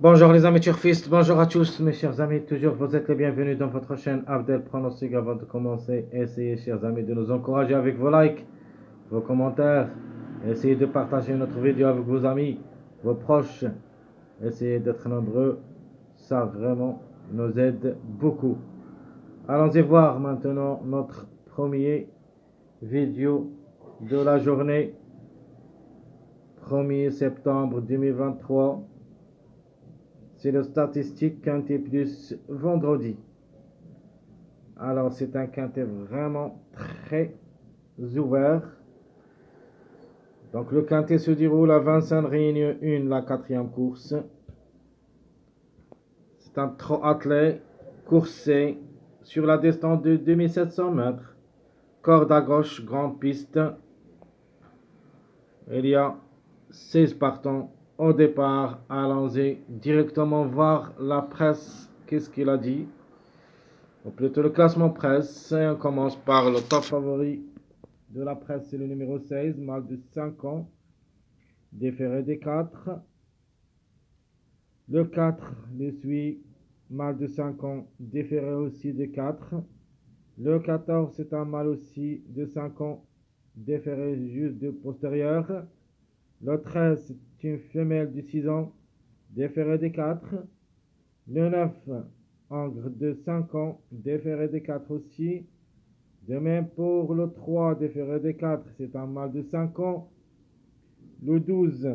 Bonjour les amis turfistes, bonjour à tous mes chers amis, toujours vous êtes les bienvenus dans votre chaîne Abdel Pronostic. Avant de commencer, essayez chers amis de nous encourager avec vos likes, vos commentaires, essayez de partager notre vidéo avec vos amis, vos proches, essayez d'être nombreux, ça vraiment nous aide beaucoup. Allons-y voir maintenant notre premier vidéo de la journée 1er septembre 2023. C'est le statistique quintet plus vendredi. Alors c'est un quintet vraiment très ouvert. Donc le quintet se déroule à Vincennes Réunion 1, la quatrième course. C'est un trot attelé, coursé sur la distance de 2700 mètres. Corde à gauche, grande piste. Il y a 16 partants au départ. Allons-y directement voir la presse. Qu'est-ce qu'il a dit? Ou plutôt le classement presse. On commence par le top favori de la presse, c'est le numéro 16, mâle de 5 ans, déféré des 4. Le 4 le suit, mâle de 5 ans, déféré aussi des 4. Le 14, c'est un mâle aussi de 5 ans, déféré juste de postérieur. Le 13, c'est une femelle de 6 ans, déféré des 4. Le 9, angre de 5 ans, déféré des 4 aussi. De même pour le 3, déféré des 4, c'est un mâle de 5 ans. Le 12,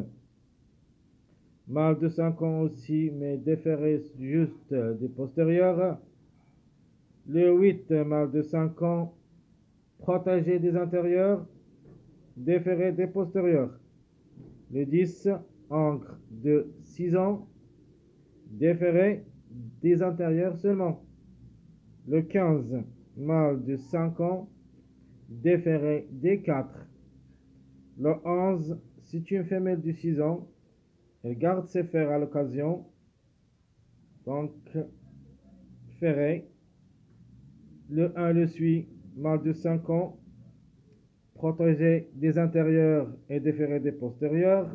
mâle de 5 ans aussi, mais déféré juste des postérieurs. Le 8, mâle de 5 ans, protégé des intérieurs, déféré des postérieurs. Le 10, ancre de 6 ans, déféré des intérieurs seulement. Le 15, mâle de 5 ans, déféré des 4. Le 11, c'est une femelle de 6 ans. Elle garde ses fers à l'occasion. Donc, ferré. Le 1 le suit, mâle de 5 ans, protégé des intérieurs et déféré des postérieurs.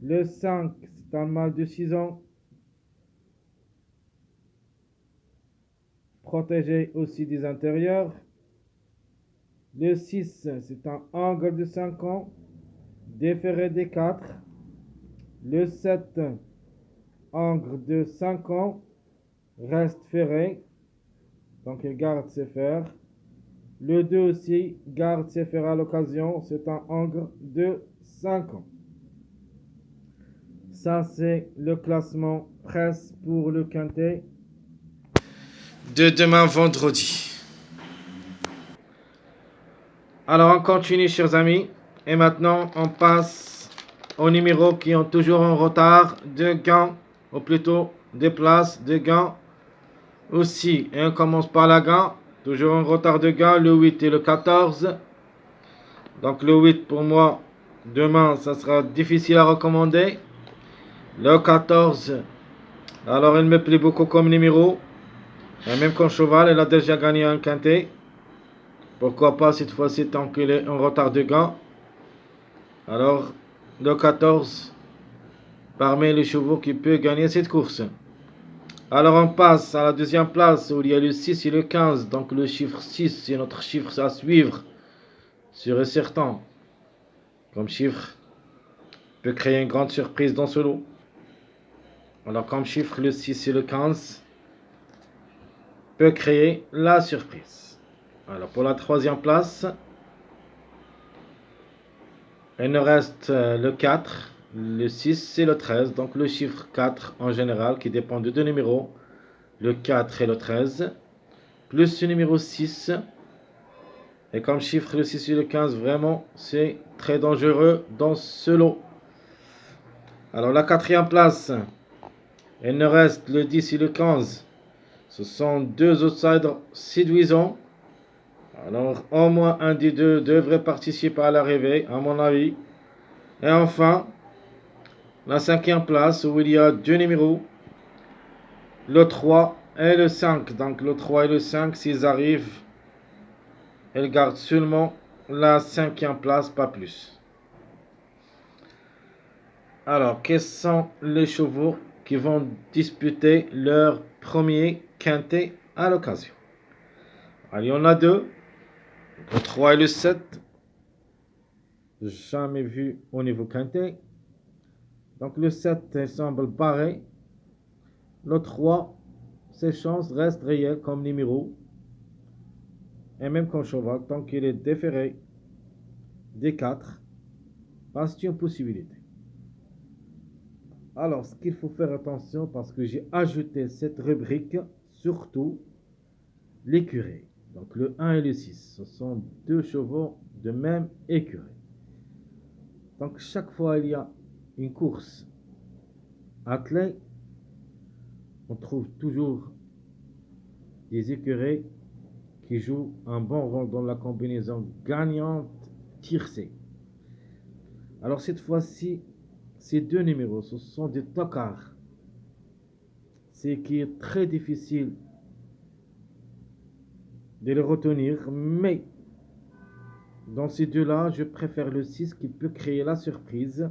Le 5, c'est un mâle de 6 ans, protégé aussi des intérieurs. Le 6, c'est un angle de 5 ans, déféré des 4. Le 7, angle de 5 ans, reste ferré, donc il garde ses fers. Le 2 aussi garde ses fers à l'occasion, c'est un angle de 5 ans. Ça, c'est le classement presse pour le quintet de demain vendredi. Alors, on continue, chers amis. Et maintenant, on passe aux numéros qui ont toujours un retard de gain, ou plutôt des places de gain aussi. Et on commence par la gain. Toujours un retard de gain, le 8 et le 14. Donc, le 8, pour moi, demain, ça sera difficile à recommander. Le 14, alors il me plaît beaucoup comme numéro. Et même comme cheval, il a déjà gagné un quintet. Pourquoi pas cette fois-ci tant qu'il est en retard de gain. Alors, le 14, parmi les chevaux qui peut gagner cette course. Alors on passe à la deuxième place où il y a le 6 et le 15. Donc le chiffre 6, c'est notre chiffre à suivre. Sûr et certain. Comme chiffre, peut créer une grande surprise dans ce lot. Alors comme chiffre, le 6 et le 15 peut créer la surprise. Alors pour la troisième place, il nous reste le 4, le 6 et le 13. Donc le chiffre 4 en général qui dépend de deux numéros, le 4 et le 13, plus le numéro 6. Et comme chiffre le 6 et le 15, vraiment c'est très dangereux dans ce lot. Alors la quatrième place, il nous reste le 10 et le 15. Ce sont deux outsiders séduisants. Alors au moins un des deux devrait participer à l'arrivée, à mon avis. Et enfin, la cinquième place où il y a deux numéros, le 3 et le 5. Donc le 3 et le 5, s'ils arrivent, ils gardent seulement la cinquième place, pas plus. Alors, quels sont les chevaux qui vont disputer leur premier quintet à l'occasion. Alors, il y en a deux, le 3 et le 7, jamais vu au niveau quintet. Donc le 7 semble barré. Le 3, ses chances restent réelles comme numéro et même comme cheval tant qu'il est déféré des 4. C'est une possibilité. Alors, ce qu'il faut faire attention, parce que j'ai ajouté cette rubrique, surtout l'écurie. Donc le 1 et le 6, ce sont deux chevaux de même écurie. Donc chaque fois il y a une course attelée, on trouve toujours des écuries qui jouent un bon rôle dans la combinaison gagnante tiercée. Alors cette fois-ci, ces deux numéros, ce sont des tocards. C'est qui est très difficile de les retenir, mais dans ces deux-là, je préfère le 6 qui peut créer la surprise.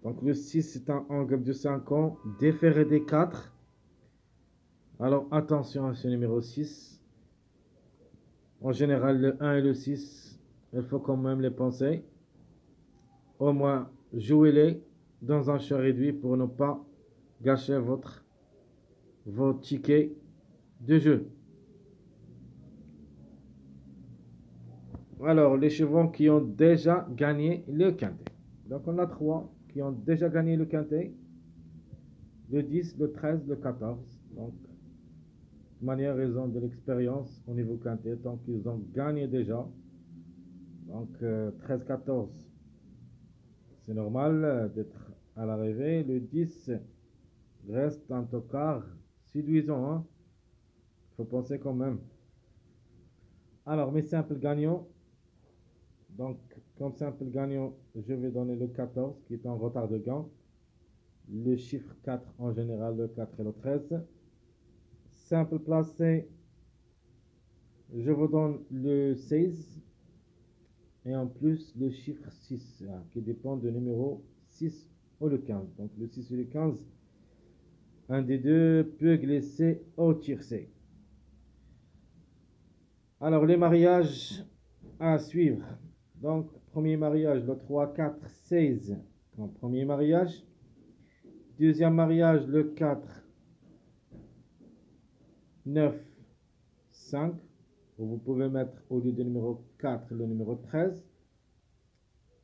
Donc le 6 c'est un angle de 5 ans, déféré des 4. Alors attention à ce numéro 6. En général, le 1 et le 6, il faut quand même les penser. Au moins, jouez-les dans un champ réduit pour ne pas gâcher vos tickets de jeu. Alors, les chevaux qui ont déjà gagné le quintet. Donc, on a 3 qui ont déjà gagné le quintet. Le 10, le 13, le 14. Donc, de manière raison de l'expérience au niveau quintet, donc ils ont gagné déjà. Donc, 13-14, c'est normal d'être à l'arrivée. Le 10 reste un tocard séduisant, hein? Faut penser quand même. Alors, mes simples gagnants. Donc, comme simple gagnant, je vais donner le 14 qui est en retard de gain. Le chiffre 4 en général, le 4 et le 13. Simple placé, je vous donne le 16. Et en plus, le chiffre 6 qui dépend du numéro 6 ou le 15. Donc, le 6 ou le 15, un des deux peut glisser au tiercé. Alors, les mariages à suivre. Donc, premier mariage, le 3, 4, 16. Donc, premier mariage. Deuxième mariage, le 4, 9, 5. Vous pouvez mettre au lieu du numéro 4 le numéro 13.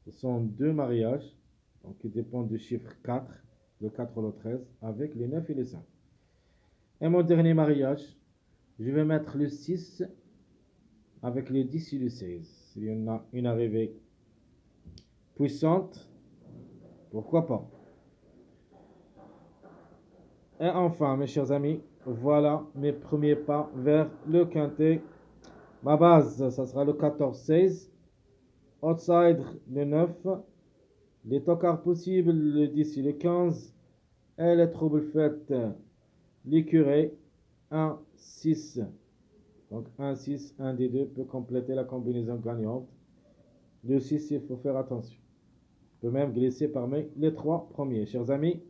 Ce sont deux mariages. Donc, qui dépendent du chiffre 4, le 4 ou le 13, avec les 9 et les 5. Et mon dernier mariage, je vais mettre le 6 avec le 10 et le 16. S'il y en a une arrivée puissante, pourquoi pas. Et enfin, mes chers amis, voilà mes premiers pas vers le quintet. Ma base, ça sera le 14-16. Outside, le 9. Les tocards possibles, le 10 et le 15. Et les troubles faites, l'écurie, 1, 6. Donc 1, 6, 1 des deux peut compléter la combinaison gagnante. Le 6, il faut faire attention. Je peux même glisser parmi les 3 premiers. Chers amis,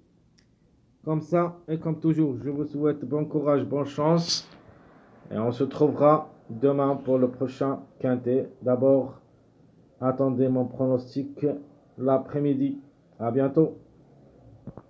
comme ça et comme toujours, je vous souhaite bon courage, bonne chance. Et on se trouvera demain pour le prochain quintet. D'abord, attendez mon pronostic l'après-midi. À bientôt.